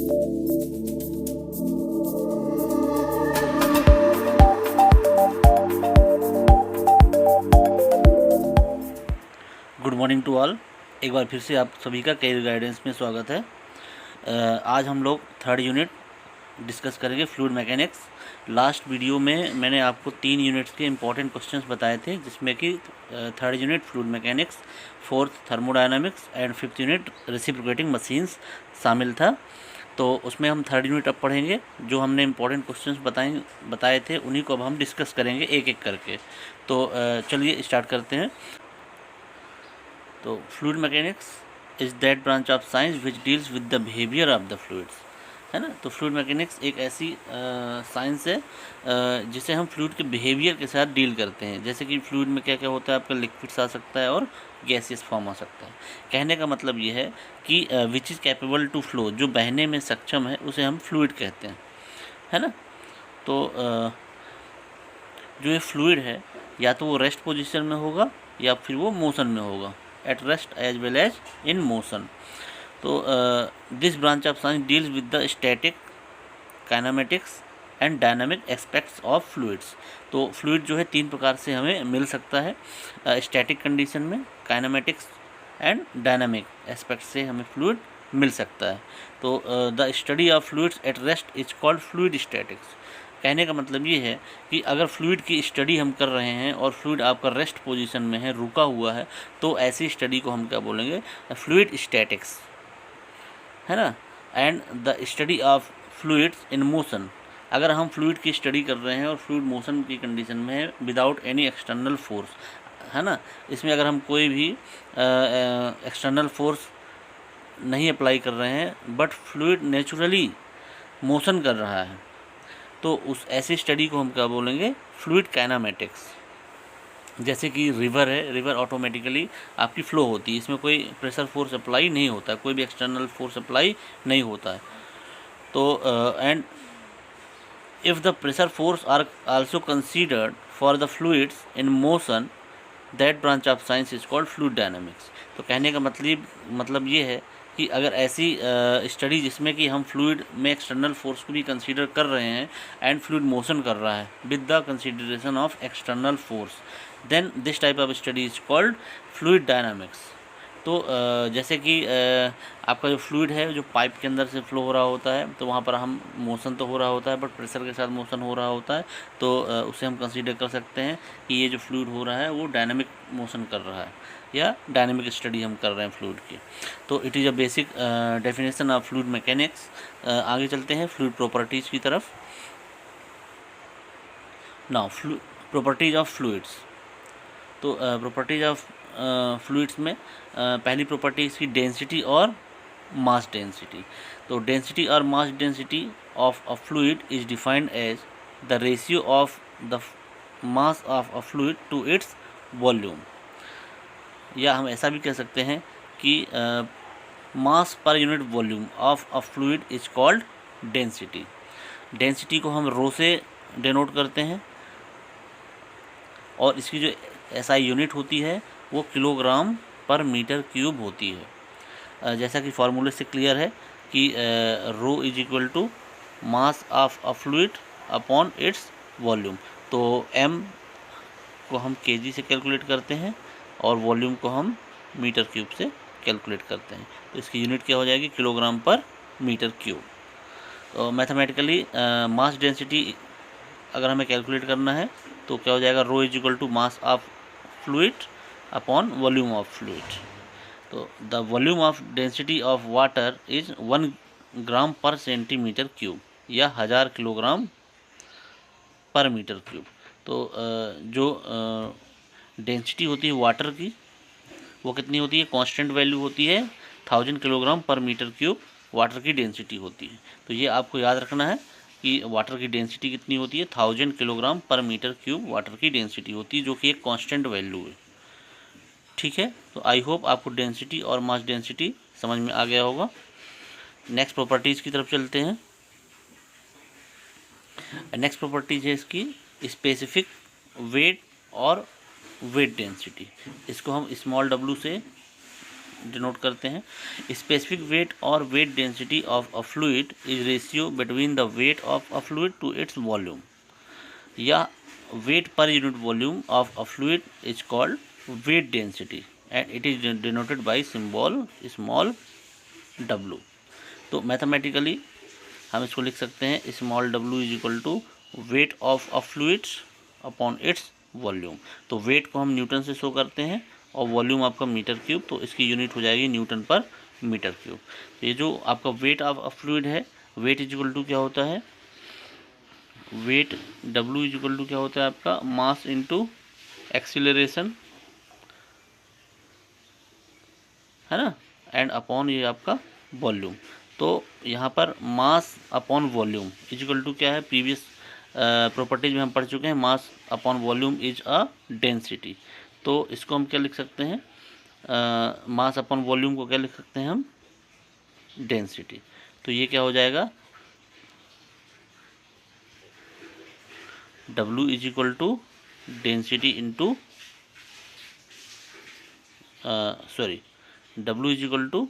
Good morning to all. एक बार फिर से आप सभी का कैरियर गाइडेंस में स्वागत है। आज हम लोग थर्ड यूनिट डिस्कस करेंगे, फ्लूइड मैकेनिक्स। लास्ट वीडियो में मैंने आपको 3 यूनिट्स के इम्पॉर्टेंट क्वेश्चंस बताए थे, जिसमें कि third unit fluid mechanics, fourth thermodynamics and fifth unit reciprocating machines शामिल था। तो उसमें हम थर्ड यूनिट अब पढ़ेंगे। जो हमने इम्पॉर्टेंट क्वेश्चंस बताए थे उन्हीं को अब हम डिस्कस करेंगे एक एक करके। तो चलिए स्टार्ट करते हैं। तो fluid mechanics is that branch of science which deals with the behaviour of the fluids, है ना। तो फ्लूइड मैकेनिक्स एक ऐसी साइंस है जिसे हम फ्लूइड के बिहेवियर के साथ डील करते हैं। जैसे कि फ्लूइड में क्या क्या होता है, आपका लिक्विड्स आ सकता है और गैसियस फॉर्म आ सकता है। कहने का मतलब ये है कि which is capable to flow, जो बहने में सक्षम है उसे हम फ्लूइड कहते हैं, है ना। तो जो ये फ्लूइड है या तो वो रेस्ट पोजीशन में होगा या फिर वो मोशन में होगा, at rest as well as in motion. तो this branch of science deals with the static, kinematics and dynamic aspects of fluids. तो फ्लूइड जो है 3 प्रकार से हमें मिल सकता है, स्टैटिक कंडीशन में, काइनेमेटिक्स एंड डायनामिक एस्पेक्ट से हमें फ्लूइड मिल सकता है। तो the study of fluids at rest is called fluid statics. कहने का मतलब ये है कि अगर फ्लूइड की स्टडी हम कर रहे हैं और फ्लूइड आपका रेस्ट पोजीशन में है, रुका हुआ है, तो ऐसी स्टडी को हम क्या बोलेंगे, फ्लूइड स्टैटिक्स, है ना। And the study of fluids in motion, अगर हम फ्लूइड की स्टडी कर रहे हैं और फ्लूइड मोशन की कंडीशन में है विदाउट एनी एक्सटर्नल फोर्स, है ना। इसमें अगर हम कोई भी एक्सटर्नल फोर्स नहीं अप्लाई कर रहे हैं बट फ्लूइड नेचुरली मोशन कर रहा है, तो उस ऐसी स्टडी को हम क्या बोलेंगे, फ्लूइड काइनेमेटिक्स। जैसे कि रिवर है, रिवर ऑटोमेटिकली आपकी फ़्लो होती है, इसमें कोई प्रेशर फोर्स अप्लाई नहीं होता है, कोई भी एक्सटर्नल फोर्स अप्लाई नहीं होता है। तो and if the pressure force are also considered for the fluids in motion, that branch of science is called fluid dynamics. तो कहने का मतलब ये है कि अगर ऐसी स्टडी जिसमें कि हम फ्लूइड में एक्सटर्नल फोर्स को भी कंसीडर कर रहे हैं एंड फ्लूइड मोशन कर रहा है with the consideration of external force, then this type of study is called fluid dynamics. तो जैसे कि आपका जो फ्लूइड है जो पाइप के अंदर से फ्लो हो रहा होता है, तो वहाँ पर हम मोशन तो हो रहा होता है बट प्रेशर के साथ मोशन हो रहा होता है, तो उसे हम कंसीडर कर सकते हैं कि ये जो फ्लूइड हो रहा है वो डायनामिक मोशन कर रहा है या डायनामिक स्टडी हम कर रहे हैं फ्लूइड की। तो it is a basic definition of fluid mechanics. आगे चलते हैं फ्लूइड प्रॉपर्टीज़ की तरफ। Now properties of fluids. तो प्रॉपर्टीज़ ऑफ फ्लूइड्स में पहली प्रॉपर्टी इसकी डेंसिटी और मास डेंसिटी। तो डेंसिटी और mass density of a fluid is defined as the ratio of the mass of a fluid to its volume, या हम ऐसा भी कह सकते हैं कि mass per unit volume of a fluid is called density. Density को हम रो से डिनोट करते हैं और इसकी जो एसआई यूनिट होती है वो किलोग्राम पर मीटर क्यूब होती है। जैसा कि फार्मूले से क्लियर है कि rho is equal to mass of a fluid upon its volume. तो एम को हम केजी से कैलकुलेट करते हैं और वॉल्यूम को हम मीटर क्यूब से कैलकुलेट करते हैं, तो इसकी यूनिट क्या हो जाएगी, किलोग्राम पर मीटर क्यूब। तो मैथमेटिकली मास डेंसिटी अगर हमें कैलकुलेट करना है तो क्या हो जाएगा, rho is equal to mass of fluid upon volume of fluid. तो the volume of density of water is 1 gram per centimetre cube या 1000 किलोग्राम पर मीटर क्यूब। तो जो डेंसिटी होती है वाटर की वो कितनी होती है, कांस्टेंट वैल्यू होती है 1000 kilogram per metre cube water की डेंसिटी होती है। तो ये आपको याद रखना है कि वाटर की डेंसिटी कितनी होती है, 1000 kilogram per metre cube water की डेंसिटी होती है, जो कि एक कांस्टेंट वैल्यू है। ठीक है, तो आई होप आपको डेंसिटी और मास डेंसिटी समझ में आ गया होगा। नेक्स्ट प्रॉपर्टीज़ की तरफ चलते हैं। नेक्स्ट प्रॉपर्टीज है इसकी स्पेसिफिक वेट और वेट डेंसिटी। इसको हम स्मॉल w से डिनोट करते हैं। स्पेसिफिक वेट और weight density of a fluid is ratio between the weight of a fluid to its volume, या weight per unit volume of a fluid is called weight density and it is denoted by symbol small w। तो mathematically हम इसको लिख सकते हैं small w is equal to weight of a fluids upon its volume. तो wait को हम Newton से शो करते हैं और वॉल्यूम आपका मीटर क्यूब, तो इसकी यूनिट हो जाएगी न्यूटन पर मीटर क्यूब। तो ये जो आपका वेट ऑफ अ फ्लूइड है, वेट इज इक्वल टू क्या होता है, weight w is equal to क्या होता है आपका मास इनटू एक्सीलरेशन, है ना, एंड अपॉन ये आपका वॉल्यूम। तो यहाँ पर mass upon volume is equal to क्या है, प्रीवियस प्रॉपर्टीज में हम पढ़ चुके हैं, mass upon volume is a density. तो इसको हम क्या लिख सकते हैं, मास अपॉन वॉल्यूम को क्या लिख सकते हैं हम, डेंसिटी। तो ये क्या हो जाएगा, W is equal to density into sorry W is equal to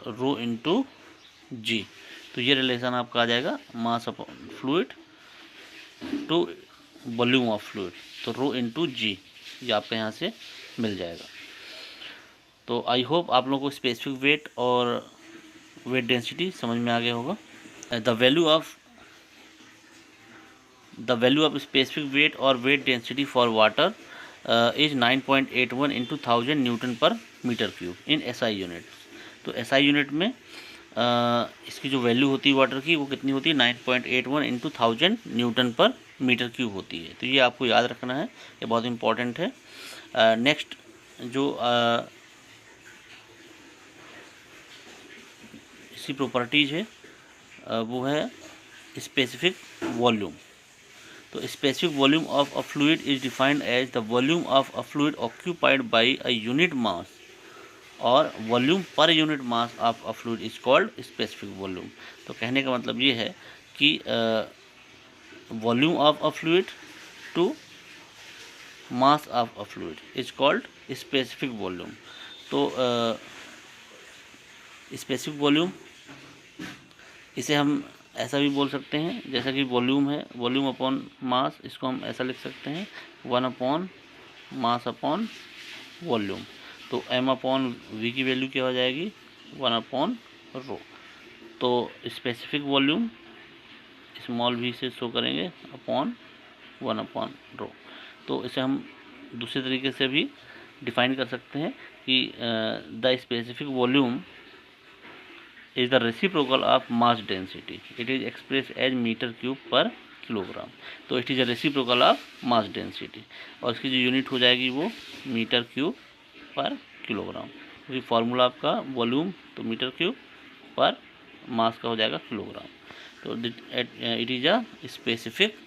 rho into G. तो ये रिलेशन आपका आ जाएगा mass upon fluid to volume of fluid, तो रो इंटू जी ये आपका यहाँ से मिल जाएगा। तो आई होप आप लोगों को स्पेसिफिक वेट और वेट डेंसिटी समझ में आ गया होगा। The value of specific weight और weight density for water is 9.81 into 1000 newton per metre cube in SI unit. तो SI यूनिट में इसकी जो वैल्यू होती है वाटर की वो कितनी होती है, 9.81 into 1000 newton per metre cube होती है। तो ये आपको याद रखना है, ये बहुत इंपॉर्टेंट है। नेक्स्ट जो इसकी प्रॉपर्टीज है वो है स्पेसिफिक वॉल्यूम। तो specific volume of a fluid is defined as the volume of a fluid occupied by a unit mass, और volume per unit mass of a fluid is called specific volume. तो कहने का मतलब ये है कि volume of a fluid to mass of a fluid is called specific volume. तो specific volume इसे हम ऐसा भी बोल सकते हैं, जैसा कि वॉल्यूम है, वॉल्यूम अपॉन मास, इसको हम ऐसा लिख सकते हैं 1 अपॉन मास अपॉन वॉल्यूम। तो m अपॉन v की वैल्यू क्या हो जाएगी, 1 अपॉन रो। तो स्पेसिफिक वॉल्यूम स्मॉल v से शो करेंगे अपॉन 1 अपॉन रो। तो इसे हम दूसरे तरीके से भी डिफाइन कर सकते हैं कि the specific volume is the reciprocal of mass density. It is expressed as meter cube per kilogram. तो it is a reciprocal of mass density, और इसकी जो यूनिट हो जाएगी वो मीटर क्यूब पर किलोग्राम। क्योंकि फार्मूला आपका वॉल्यूम तो मीटर क्यूब पर मास का हो जाएगा किलोग्राम। तो it is a specific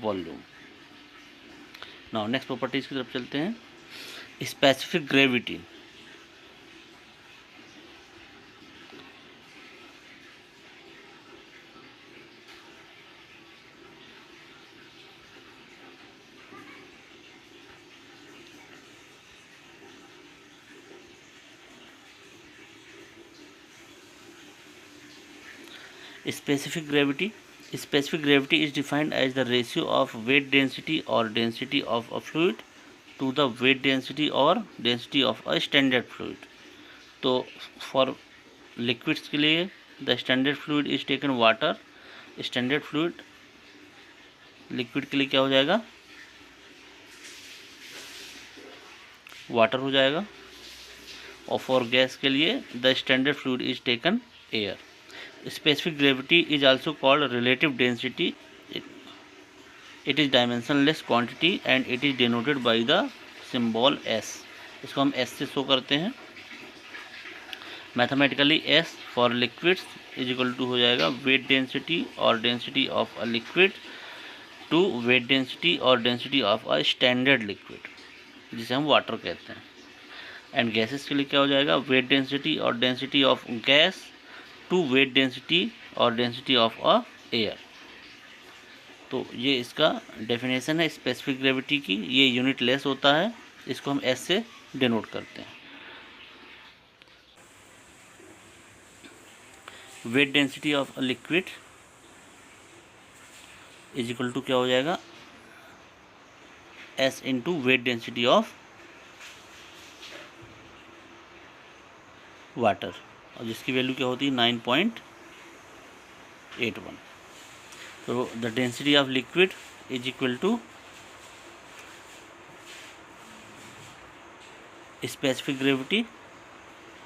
volume. Now next properties की तरफ चलते हैं। Specific gravity. Specific gravity is defined as the ratio of weight density or density of a fluid to the weight density or density of a standard fluid। तो for liquids के लिए the standard fluid is taken water, standard fluid liquid के लिए क्या हो जाएगा, water हो जाएगा, और for गैस के लिए the standard fluid is taken air। Specific gravity is also called relative density. It is dimensionless quantity and it is denoted by the symbol S। इसको हम S से शो करते हैं। Mathematically S for liquids is equal to हो जाएगा weight density और density of a liquid to weight density और density of a standard liquid, जिसे हम वाटर कहते हैं। एंड गैसेस के लिए क्या हो जाएगा, वेट डेंसिटी और density of gas to weight density और डेंसिटी ऑफ अ एयर। तो ये इसका डेफिनेशन है स्पेसिफिक ग्रेविटी की। ये यूनिट लेस होता है इसको हम एस से डिनोट करते हैं। Weight density of a liquid is equal to क्या हो जाएगा, S into weight density of water, और जिसकी वैल्यू क्या होती है 9.81। तो the density of liquid is equal to specific gravity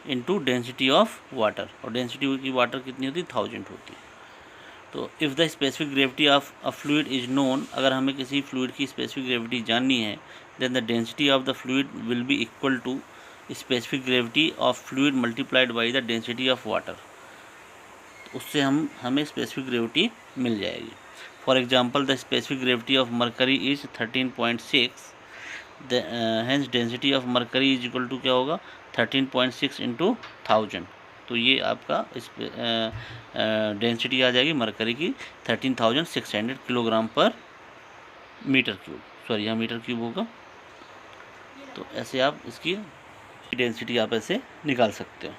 into density of water, और डेंसिटी की वाटर कितनी होती है 1000 होती है। तो if the specific gravity of a fluid is known, अगर हमें किसी फ्लूइड की स्पेसिफिक ग्रेविटी जाननी है, then the density of the fluid will be equal to specific gravity of fluid multiplied by the density of water. उससे हमें specific gravity मिल जाएगी। For example the specific gravity of mercury is 13.6, hence density of mercury is equal to क्या होगा 13.6 into 1000। तो ये आपका इस डेंसिटी आ जाएगी मरकरी की 13,600 kilogram per metre cube, sorry यहाँ मीटर क्यूब होगा। तो ऐसे आप इसकी डेंसिटी आप ऐसे निकाल सकते हो।